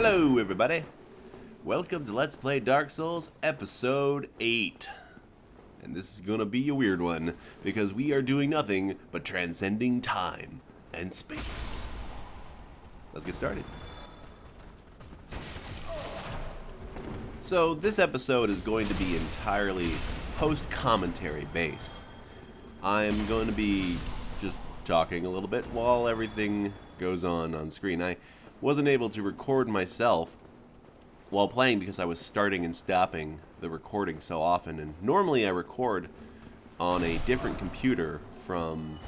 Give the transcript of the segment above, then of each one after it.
Hello everybody, welcome to Let's Play Dark Souls Episode 8. And this is gonna be a weird one, because we are doing nothing but transcending time and space. Let's get started. So this episode is going to be entirely post-commentary based. I'm going to be just talking a little bit while everything goes on screen. I wasn't able to record myself while playing because I was starting and stopping the recording so often, and normally I record on a different computer from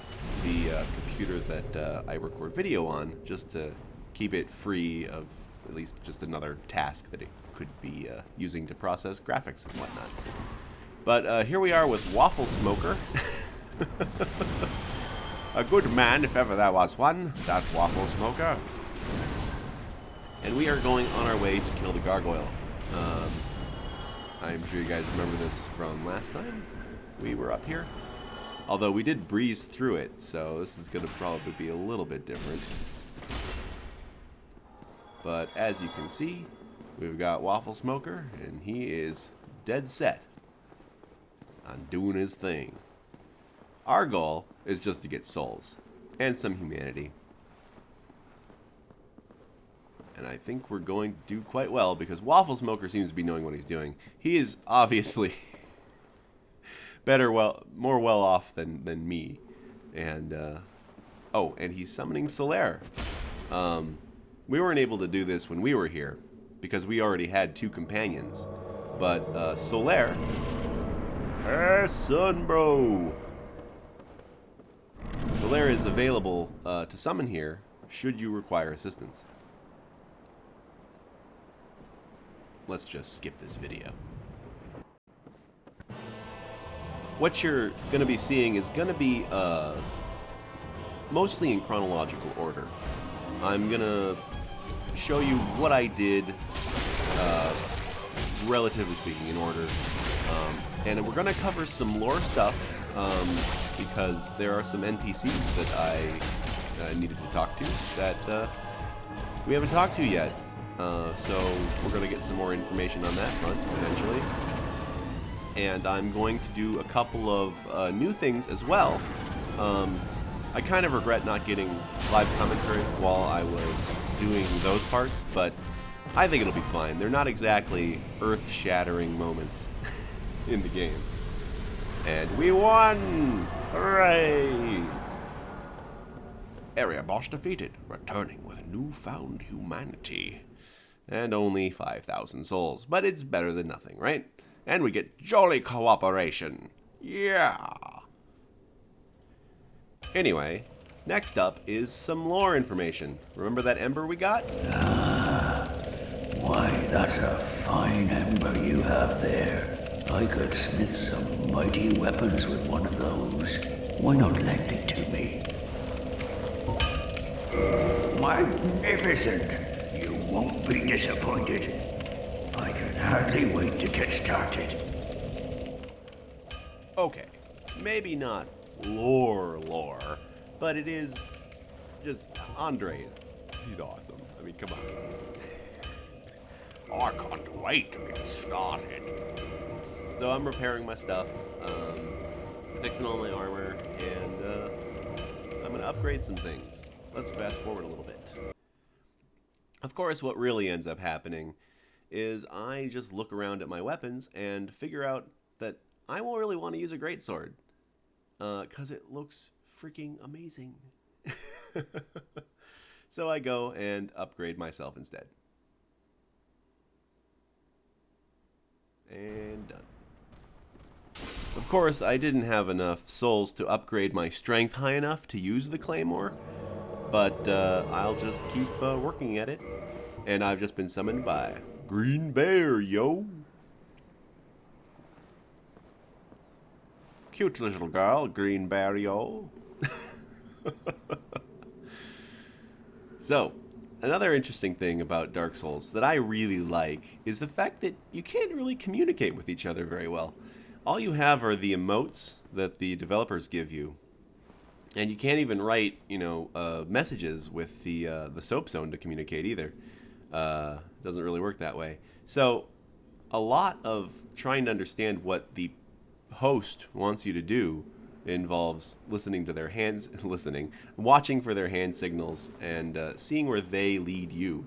the computer that I record video on, just to keep it free of at least just another task that it could be using to process graphics and whatnot. But here we are with Waffle Smoker. A good man, if ever there was one, that Waffle Smoker. And we are going on our way to kill the gargoyle. I'm sure you guys remember this from last time we were up here. Although we did breeze through it, so this is going to probably be a little bit different. But as you can see, we've got Waffle Smoker, and he is dead set on doing his thing. Our goal is just to get souls and some humanity. And I think we're going to do quite well, because Waffle Smoker seems to be knowing what he's doing. He is obviously more well off than me. And oh, and he's summoning Solaire. We weren't able to do this when we were here because we already had two companions. But Solaire, hey son, bro. Solaire is available to summon here should you require assistance. Let's just skip this video. What you're going to be seeing is going to be mostly in chronological order. I'm going to show you what I did, relatively speaking, in order. And we're going to cover some lore stuff, because there are some NPCs that I needed to talk to that we haven't talked to yet. So we're going to get some more information on that front eventually. And I'm going to do a couple of new things as well. I kind of regret not getting live commentary while I was doing those parts, but I think it'll be fine. They're not exactly earth-shattering moments in the game. And we won! Hooray! Area boss defeated, returning with newfound humanity. And only 5,000 souls, but it's better than nothing, right? And we get jolly cooperation. Yeah! Anyway, next up is some lore information. Remember that ember we got? Why, that's a fine ember you have there. I could smith some mighty weapons with one of those. Why not lend it to me? Magnificent! You won't be disappointed. I can hardly wait to get started. Okay, maybe not lore, but it is just Andre. He's awesome. I mean, come on. I can't wait to get started. So I'm repairing my stuff, fixing all my armor, and I'm going to upgrade some things. Let's fast forward a little bit. Of course, what really ends up happening is I just look around at my weapons and figure out that I won't really want to use a greatsword, because it looks freaking amazing. So I go and upgrade myself instead. And done. Of course, I didn't have enough souls to upgrade my strength high enough to use the claymore, but I'll just keep working at it. And I've just been summoned by Green Bear, yo! Cute little girl, Green Bear, yo! So, another interesting thing about Dark Souls that I really like is the fact that you can't really communicate with each other very well. All you have are the emotes that the developers give you. And you can't even write, messages with the soap zone to communicate either. Doesn't really work that way. So a lot of trying to understand what the host wants you to do involves listening to their hands, watching for their hand signals, and seeing where they lead you.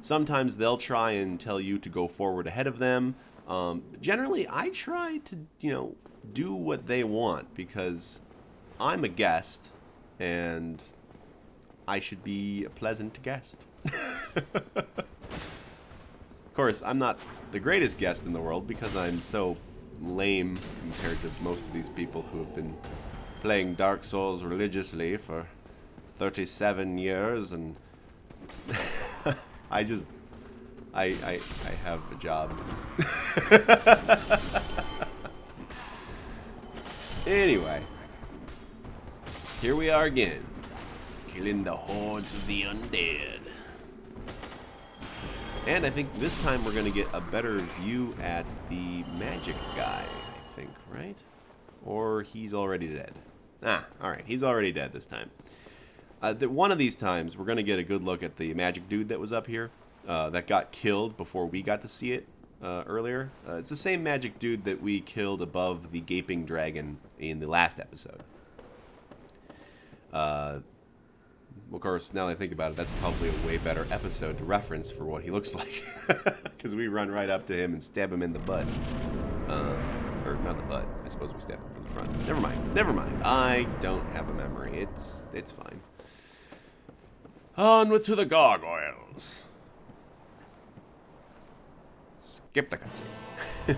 Sometimes they'll try and tell you to go forward ahead of them. Generally, I try to, do what they want because I'm a guest and I should be a pleasant guest. Of course, I'm not the greatest guest in the world because I'm so lame compared to most of these people who have been playing Dark Souls religiously for 37 years, and I have a job. Anyway, here we are again, killing the hordes of the undead. And I think this time we're going to get a better view at the magic guy, I think, right? Or he's already dead. Alright, he's already dead this time. One of these times, we're going to get a good look at the magic dude that was up here, that got killed before we got to see it earlier. It's the same magic dude that we killed above the gaping dragon in the last episode. Of course, now that I think about it, that's probably a way better episode to reference for what he looks like. Because we run right up to him and stab him in the butt. Or not the butt. I suppose we stab him from the front. Never mind. I don't have a memory. It's fine. Onward to the gargoyles. Skip the cutscene.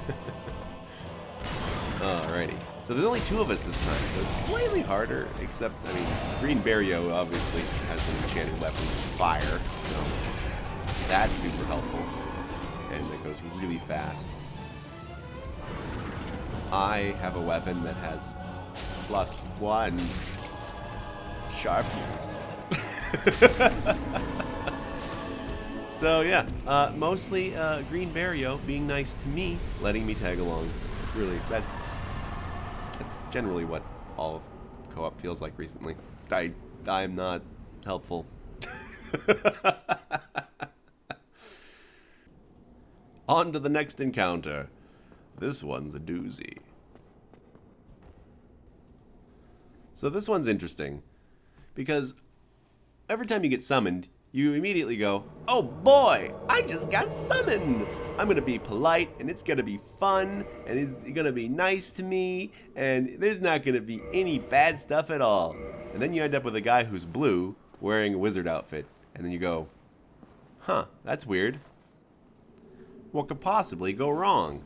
Alrighty. So there's only two of us this time, so it's slightly harder, except, Green Barrio obviously has an enchanted weapon with fire, so that's super helpful, and it goes really fast. I have a weapon that has +1 sharpness. So yeah, mostly Green Barrio being nice to me, letting me tag along. Really, that's generally what all of co-op feels like recently. I'm not helpful. On to the next encounter. This one's a doozy. So this one's interesting because every time you get summoned, you immediately go, oh boy, I just got summoned. I'm going to be polite, and it's going to be fun, and it's going to be nice to me, and there's not going to be any bad stuff at all. And then you end up with a guy who's blue, wearing a wizard outfit, and then you go, huh, that's weird. What could possibly go wrong?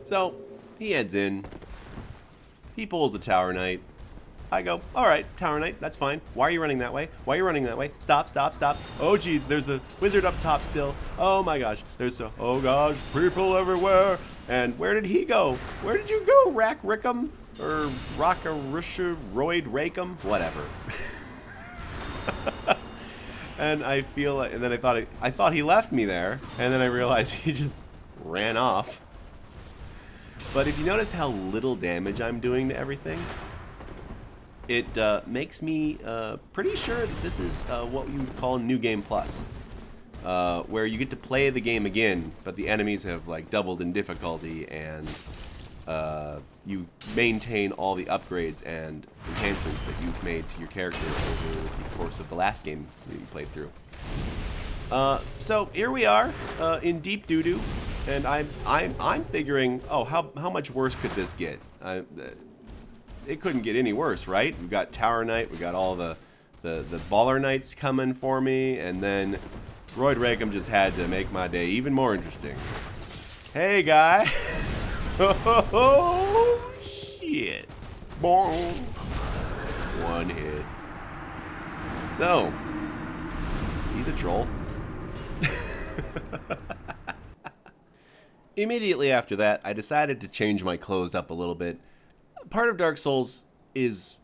So, he heads in. He pulls the Tower Knight. I go, alright, Tower Knight, that's fine. Why are you running that way? Why are you running that way? Stop, stop, stop. Oh, geez, there's a wizard up top still. Oh, my gosh. Oh, gosh, people everywhere. And where did he go? Where did you go, Rack Rickham? Or Rockarusha Royd Rakem? Whatever. And I feel like, and then I thought he left me there, and then I realized he just ran off. But if you notice how little damage I'm doing to everything, it makes me pretty sure that this is what you would call New Game Plus, where you get to play the game again, but the enemies have like doubled in difficulty, and you maintain all the upgrades and enhancements that you've made to your character over the course of the last game that you played through. So here we are in deep doo-doo, and I'm figuring, oh, how much worse could this get? It couldn't get any worse, right? We've got Tower Knight, we got all the Baller Knights coming for me, and then Royd Rakem just had to make my day even more interesting. Hey, guy. Oh, shit. Boom. One hit. So, he's a troll. Immediately after that, I decided to change my clothes up a little bit. Part of Dark Souls is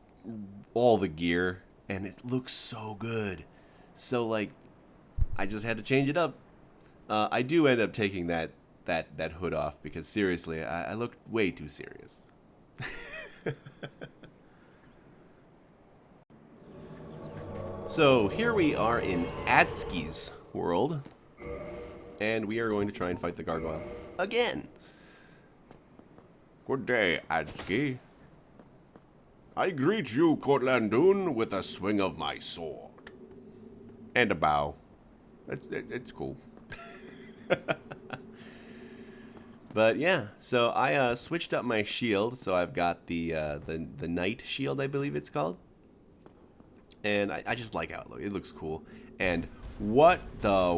all the gear, and it looks so good. So, like, I just had to change it up. I do end up taking that hood off because, seriously, I looked way too serious. So here we are in Atski's world, and we are going to try and fight the gargoyle again. Good day, Atski. I greet you, Cortlandoon, with a swing of my sword. And a bow. It's cool. But yeah, so I switched up my shield, so I've got the knight shield, I believe it's called. And I just like how it looks cool. And what in the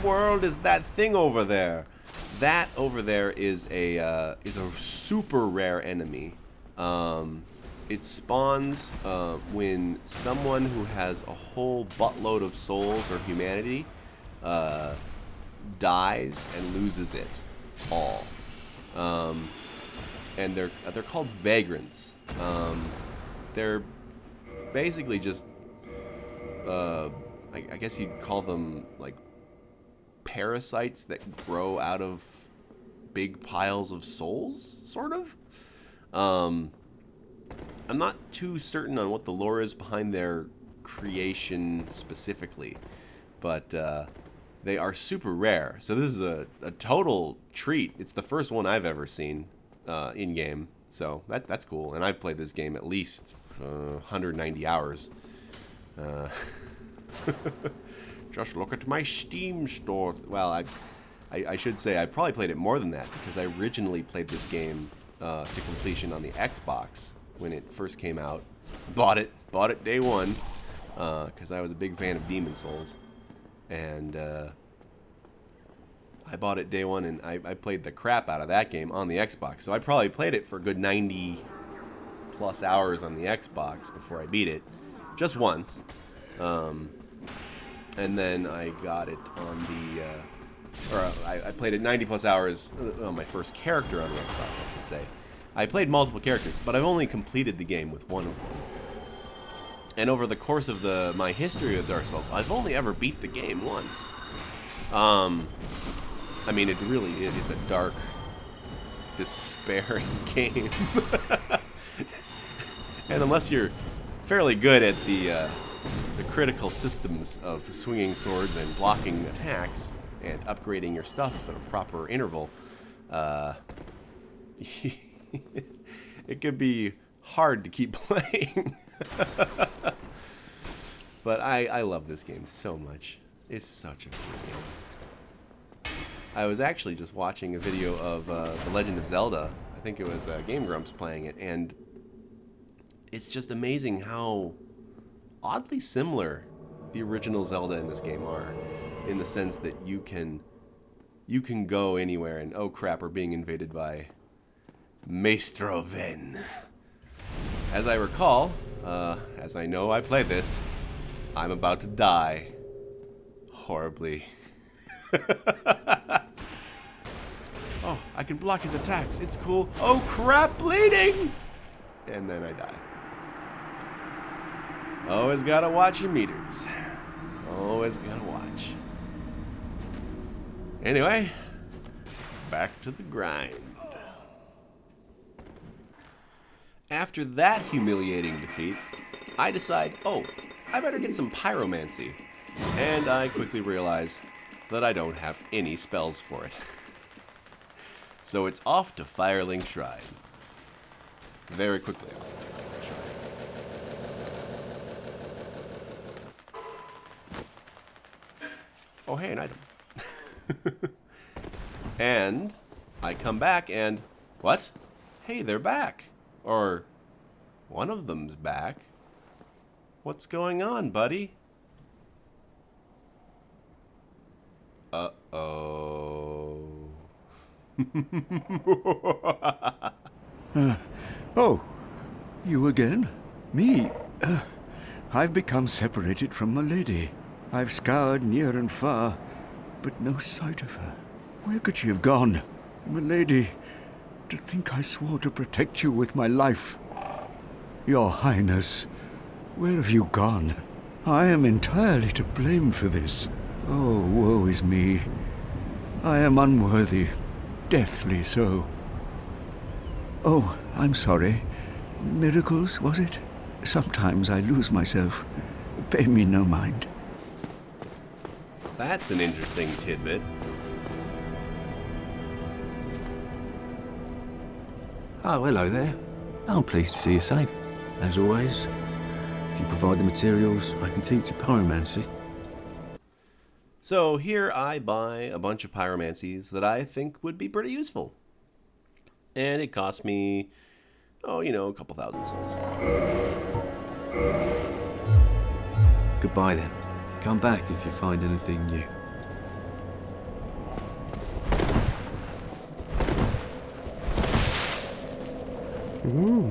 world is that thing over there? That over there is a super rare enemy. It spawns when someone who has a whole buttload of souls or humanity dies and loses it all. And they're called vagrants. They're basically just I guess you'd call them like parasites that grow out of big piles of souls, sort of. I'm not too certain on what the lore is behind their creation specifically, but they are super rare. So this is a total treat. It's the first one I've ever seen in game, so that's cool. And I've played this game at least 190 hours. Just look at my Steam store. Well, I should say I probably played it more than that, because I originally played this game to completion on the Xbox when it first came out. Bought it day one, because I was a big fan of Demon Souls. And I bought it day one, and I played the crap out of that game on the Xbox. So I probably played it for a good 90 plus hours on the Xbox before I beat it, just once. And then I got it on the, I played it 90 plus hours on my first character on the Xbox, I should say. I played multiple characters, but I've only completed the game with one of them. And over the course of my history with Dark Souls, I've only ever beat the game once. I mean, it really is a dark, despairing game. And unless you're fairly good at the critical systems of swinging swords and blocking attacks and upgrading your stuff at a proper interval, it could be hard to keep playing. But I love this game so much. It's such a good game. I was actually just watching a video of The Legend of Zelda. I think it was Game Grumps playing it, and it's just amazing how oddly similar the original Zelda in this game are, in the sense that you can go anywhere, and oh crap, we're being invaded by Maestro Ven. As I recall, as I know I played this, I'm about to die horribly. Oh, I can block his attacks. It's cool. Oh crap, bleeding! And then I die. Always gotta watch your meters. Always gotta watch. Anyway, back to the grind. After that humiliating defeat, I decide, oh, I better get some pyromancy. And I quickly realize that I don't have any spells for it. So it's off to Firelink Shrine. Very quickly. Oh, hey, an item. And I come back and... What? Hey, they're back. Or one of them's back. What's going on, buddy? Uh-oh. Oh, you again? Me? I've become separated from my lady. I've scoured near and far, but no sight of her. Where could she have gone? My lady, to think I swore to protect you with my life. Your Highness, where have you gone? I am entirely to blame for this. Oh, woe is me. I am unworthy, deathly so. Oh, I'm sorry. Miracles, was it? Sometimes I lose myself. Pay me no mind. That's an interesting tidbit. Oh, hello there. I'm pleased to see you safe. As always, if you provide the materials, I can teach you pyromancy. So here I buy a bunch of pyromancies that I think would be pretty useful. And it cost me, a couple thousand souls. Goodbye then. Come back if you find anything new.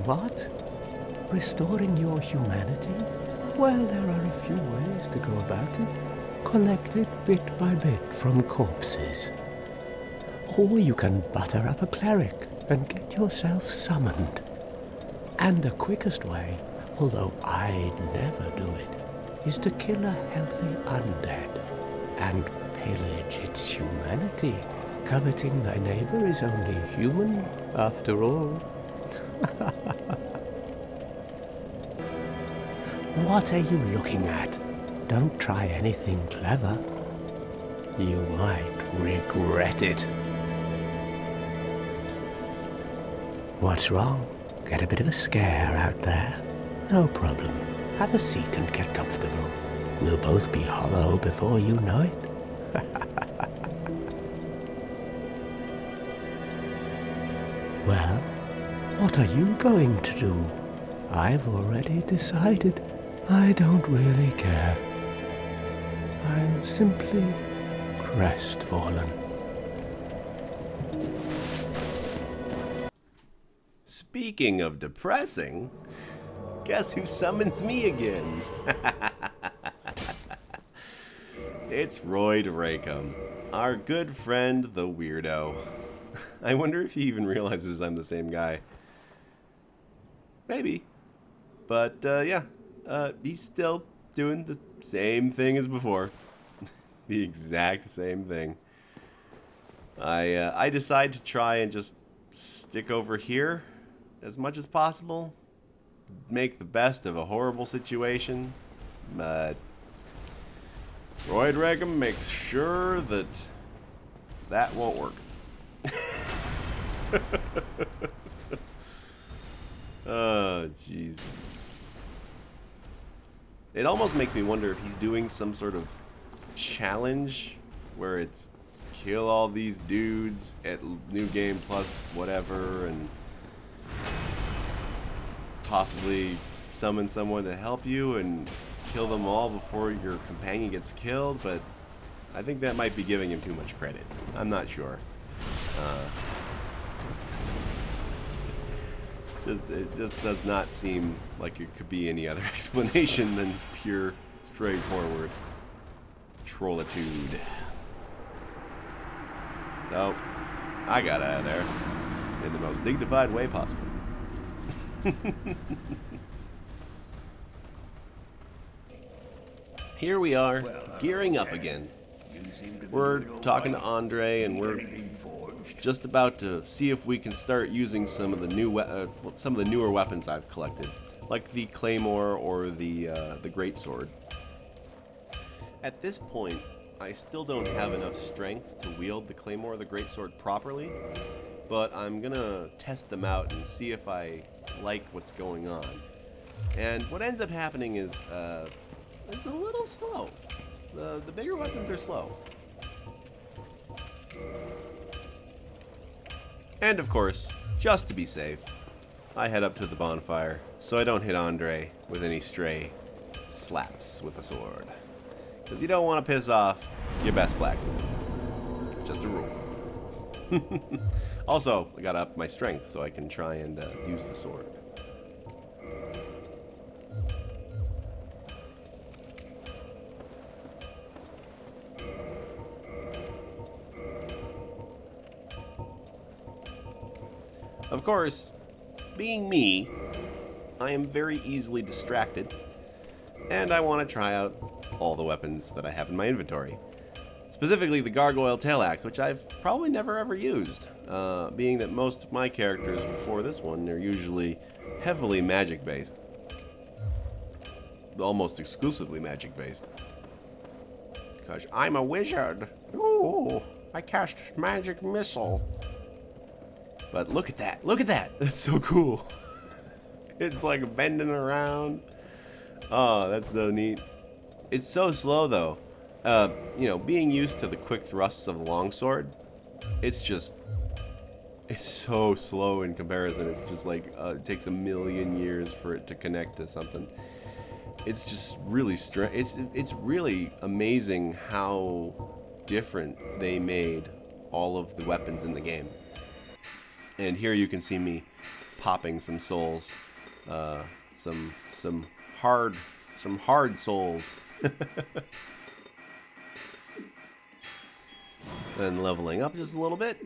What? Restoring your humanity? Well, there are a few ways to go about it. Collect it bit by bit from corpses. Or you can butter up a cleric and get yourself summoned. And the quickest way, although I'd never do it, is to kill a healthy undead and pillage its humanity. Coveting thy neighbor is only human, after all. What are you looking at? Don't try anything clever. You might regret it. What's wrong? Get a bit of a scare out there? No problem. Have a seat and get comfortable. We'll both be hollow before you know it. Well, what are you going to do? I've already decided. I don't really care. I'm simply crestfallen. Speaking of depressing, guess who summons me again? It's Royd Rackham, our good friend the Weirdo. I wonder if he even realizes I'm the same guy. Maybe. But, he's still doing the same thing as before. The exact same thing. I decide to try and just stick over here as much as possible. Make the best of a horrible situation. But Royd Rackham makes sure that won't work. Oh, jeez. It almost makes me wonder if he's doing some sort of challenge where it's kill all these dudes at New Game Plus whatever and possibly summon someone to help you and kill them all before your companion gets killed, but I think that might be giving him too much credit. I'm not sure. It just does not seem like it could be any other explanation than pure, straightforward trollitude. So, I got out of there in the most dignified way possible. Here we are, gearing up again. We're talking to Andre, and we're just about to see if we can start using some of the newer weapons I've collected, like the claymore or the greatsword. At this point, I still don't have enough strength to wield the claymore or the greatsword properly, but I'm gonna test them out and see if I like what's going on. And what ends up happening is it's a little slow. The bigger weapons are slow. And of course, just to be safe, I head up to the bonfire so I don't hit Andre with any stray slaps with a sword. Because you don't want to piss off your best blacksmith. It's just a rule. Also, I gotta up my strength so I can try and use the sword. Of course, being me, I am very easily distracted, and I want to try out all the weapons that I have in my inventory. Specifically the Gargoyle Tail Axe, which I've probably never ever used, being that most of my characters before this one are usually heavily magic based. almost exclusively magic based. Because I'm a wizard. Ooh, I cast magic missile. But look at that. Look at that. That's so cool. It's like bending around. Oh, that's so neat. It's so slow though. You know, being used to the quick thrusts of the longsword, it's so slow in comparison. It's just like it takes a million years for it to connect to something. It's just really it's really amazing how different they made all of the weapons in the game. And here you can see me popping some souls, some hard souls. Then leveling up just a little bit.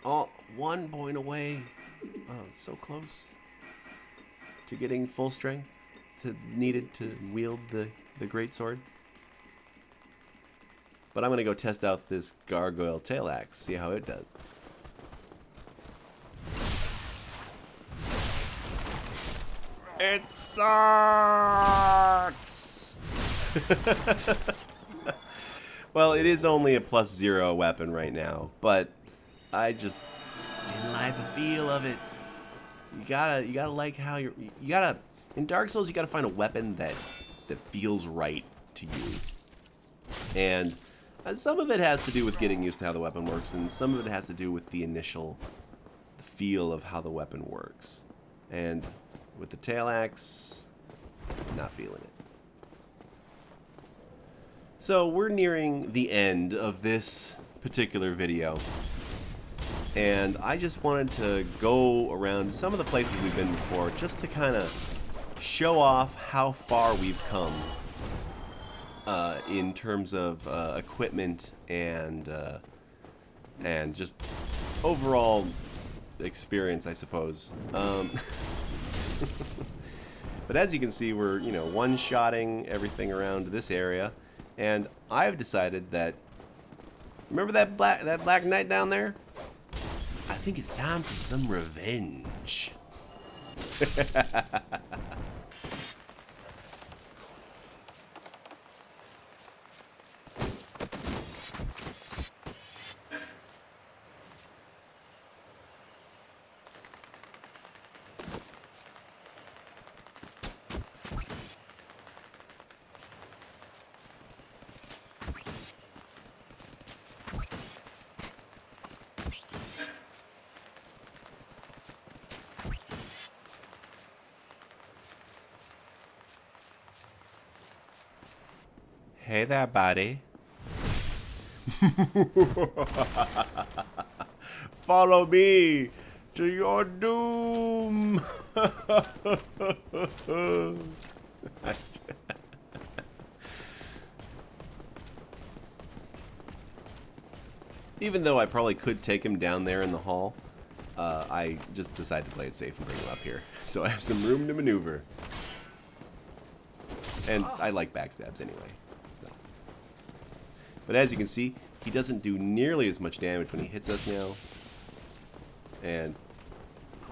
Oh, 1 point away. Oh, so close to getting full strength needed to wield the great sword. But I'm gonna go test out this gargoyle tail axe, see how it does. It sucks. Well, it is only a +0 weapon right now, but I just didn't like the feel of it. You gotta like how you gotta in Dark Souls you gotta find a weapon that feels right to you. And some of it has to do with getting used to how the weapon works, and some of it has to do with the initial feel of how the weapon works. And with the tail axe, not feeling it. So we're nearing the end of this particular video, and I just wanted to go around some of the places we've been before just to kind of show off how far we've come in terms of equipment and just overall experience, I suppose. But as you can see, we're, you know, one-shotting everything around this area. And I've decided that, remember that black knight down there? I think it's time for some revenge. Hey there, buddy. Follow me to your doom. Even though I probably could take him down there in the hall, I just decided to play it safe and bring him up here. So I have some room to maneuver. And I like backstabs anyway. But as you can see, he doesn't do nearly as much damage when he hits us now. And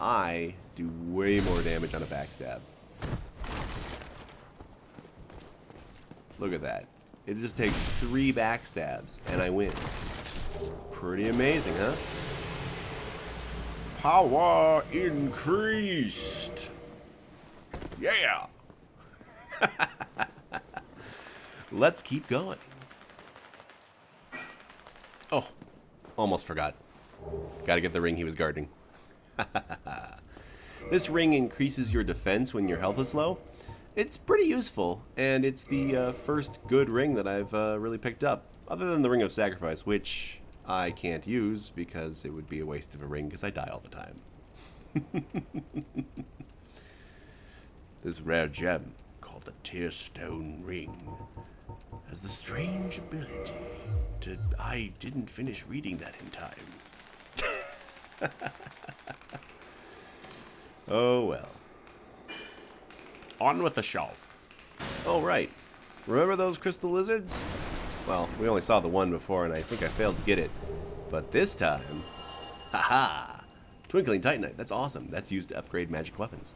I do way more damage on a backstab. Look at that. It just takes 3 backstabs and I win. Pretty amazing, huh? Power increased. Yeah. Let's keep going. Oh, almost forgot. Gotta get the ring he was guarding. This ring increases your defense when your health is low. It's pretty useful, and it's the first good ring that I've really picked up, other than the Ring of Sacrifice, which I can't use because it would be a waste of a ring because I die all the time. This rare gem, called the Tearstone Ring, has the strange ability to... I didn't finish reading that in time. Oh well. On with the show. Oh right. Remember those crystal lizards? Well, we only saw the one before and I think I failed to get it. But this time... Haha! Twinkling Titanite. That's awesome. That's used to upgrade magic weapons.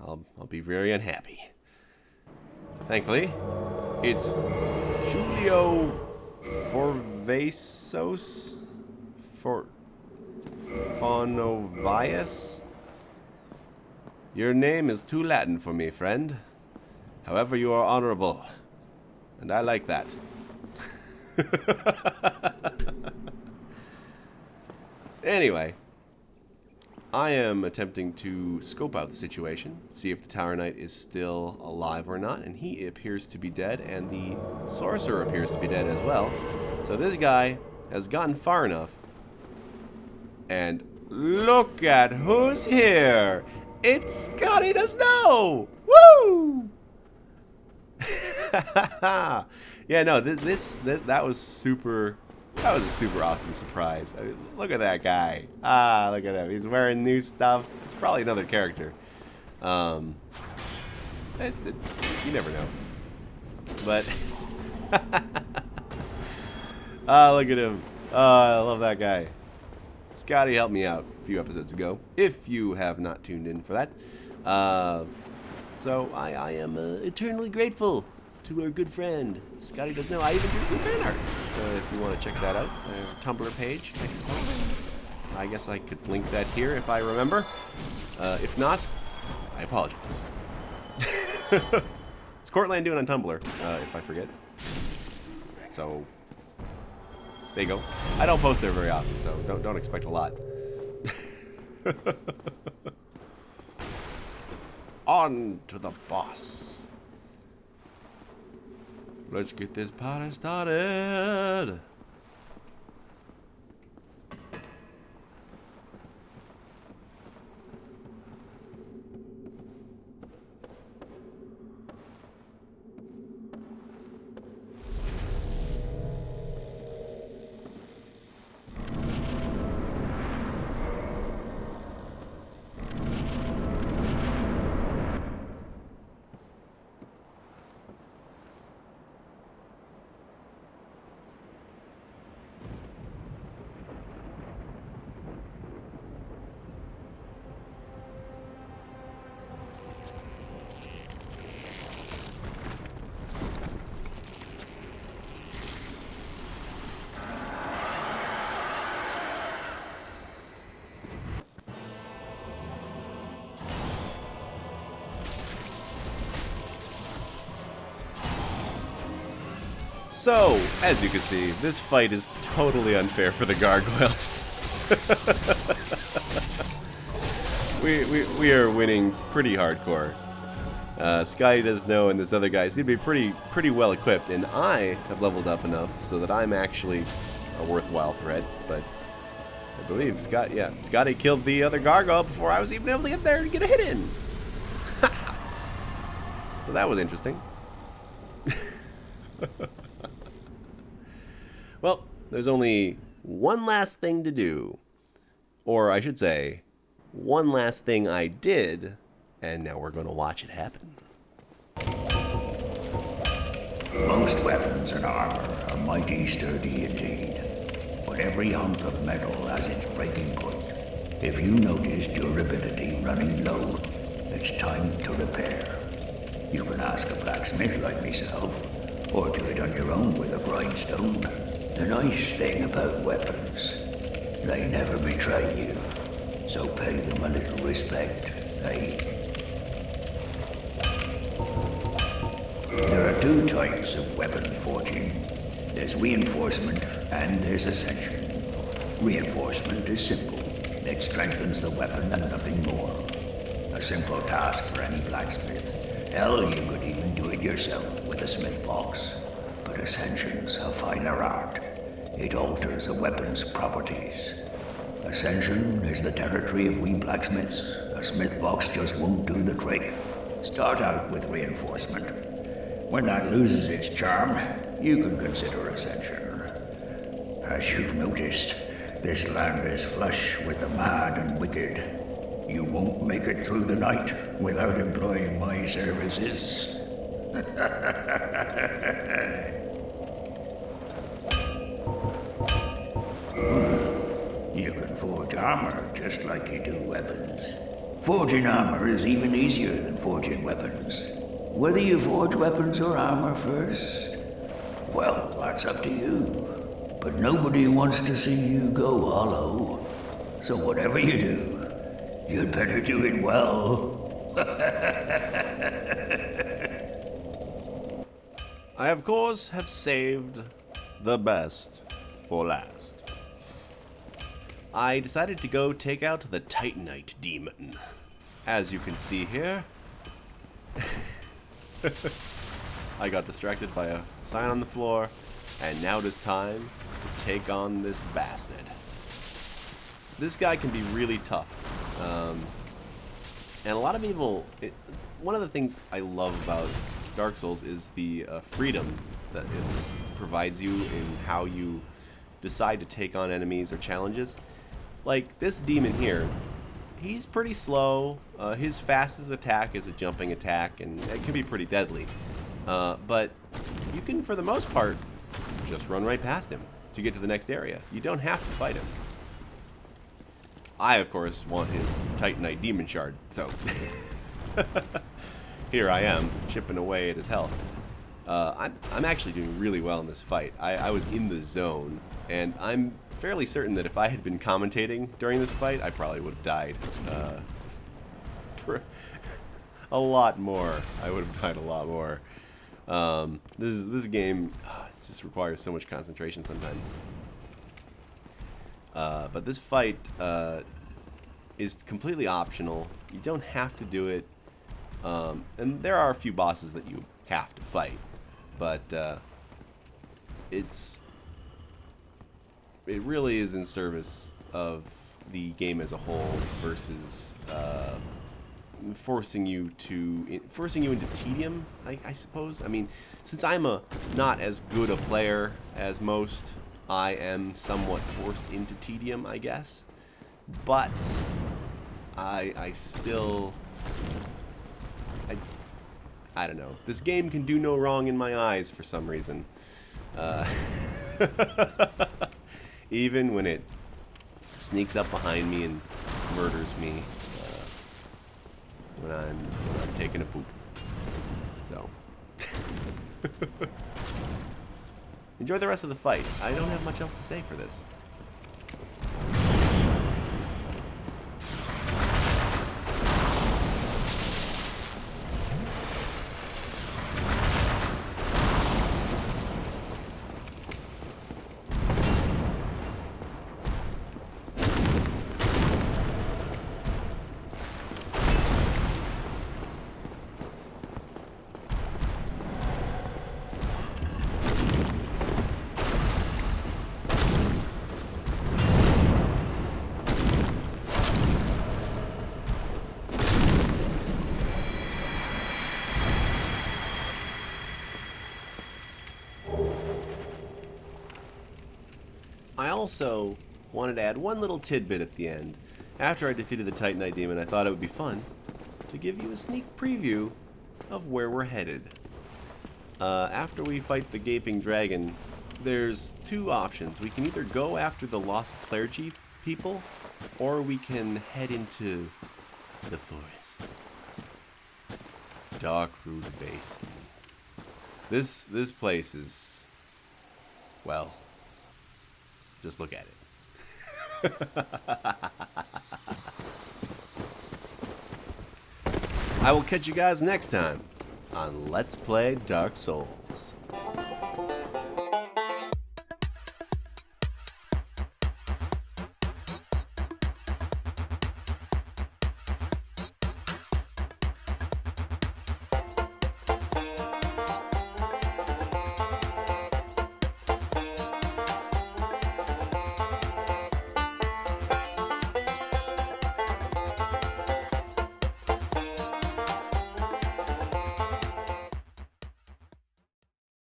I'll be very unhappy. Thankfully, it's Julio Forvasos Fonovius. Your name is too Latin for me, friend. However, you are honorable, and I like that. Anyway, I am attempting to scope out the situation, see if the Tower Knight is still alive or not, and he appears to be dead, and the Sorcerer appears to be dead as well. So this guy has gotten far enough, and look at who's here! It's Scotty the Snow! Woo! Yeah, no, that was super. That was a super awesome surprise. I mean, look at that guy. Ah, look at him. He's wearing new stuff. It's probably another character. You never know. But look at him. I love that guy. Scotty helped me out a few episodes ago, if you have not tuned in for that. So I am eternally grateful to our good friend Scotty Does Know. I even do some fan art if you want to check that out. Tumblr page, I suppose. I guess I could link that here if I remember. If not, I apologize. It's Courtland doing on Tumblr, if I forget. So there you go. I don't post there very often, so don't expect a lot. On to the boss. Let's get this party started. So, as you can see, this fight is totally unfair for the gargoyles. we are winning pretty hardcore. Scotty Does Know and this other guy seem to be pretty well equipped, and I have leveled up enough so that I'm actually a worthwhile threat. But I believe Scotty killed the other gargoyle before I was even able to get there and get a hit in. So that was interesting. Well, there's only one last thing to do. Or I should say, one last thing I did, and now we're going to watch it happen. Most weapons and armor are mighty sturdy indeed, but every hunk of metal has its breaking point. If you notice durability running low, it's time to repair. You can ask a blacksmith like myself, or do it on your own with a grindstone. The nice thing about weapons, they never betray you, so pay them a little respect, eh? There are two types of weapon forging. There's reinforcement and there's ascension. Reinforcement is simple. It strengthens the weapon and nothing more. A simple task for any blacksmith. Hell, you could even do it yourself with a smith box. But ascension's a finer art. It alters a weapon's properties. Ascension is the territory of we blacksmiths. A smith box just won't do the trick. Start out with reinforcement. When that loses its charm, you can consider ascension. As you've noticed, this land is flush with the mad and wicked. You won't make it through the night without employing my services. You can forge armor just like you do weapons. Forging armor is even easier than forging weapons. Whether you forge weapons or armor first, well, that's up to you. But nobody wants to see you go hollow. So whatever you do, you'd better do it well. I, of course, have saved the best for last. I decided to go take out the Titanite demon. As you can see here, I got distracted by a sign on the floor, and now it is time to take on this bastard. This guy can be really tough. And a lot of people, one of the things I love about Dark Souls is the freedom that it provides you in how you decide to take on enemies or challenges. Like this demon here, he's pretty slow. His fastest attack is a jumping attack, and it can be pretty deadly. But you can, for the most part, just run right past him to get to the next area. You don't have to fight him. I, of course, want his Titanite demon shard, so here I am, chipping away at his health. I'm actually doing really well in this fight. I was in the zone, and I'm fairly certain that if I had been commentating during this fight, I probably would have died. A lot more. I would have died a lot more. This game it just requires so much concentration sometimes. But this fight is completely optional. You don't have to do it. And there are a few bosses that you have to fight. But it really is in service of the game as a whole versus forcing you into tedium, I suppose. I mean, since I'm not as good a player as most, I am somewhat forced into tedium, I guess. But I still, I don't know. This game can do no wrong in my eyes for some reason. Even when it sneaks up behind me and murders me when I'm taking a poop. So. Enjoy the rest of the fight. I don't have much else to say for this. I also wanted to add one little tidbit at the end. After I defeated the Titanite demon, I thought it would be fun to give you a sneak preview of where we're headed. After we fight the gaping dragon, there's two options. We can either go after the lost clergy people, or we can head into the forest. Darkroot Basin. This place is, well, just look at it. I will catch you guys next time on Let's Play Dark Souls.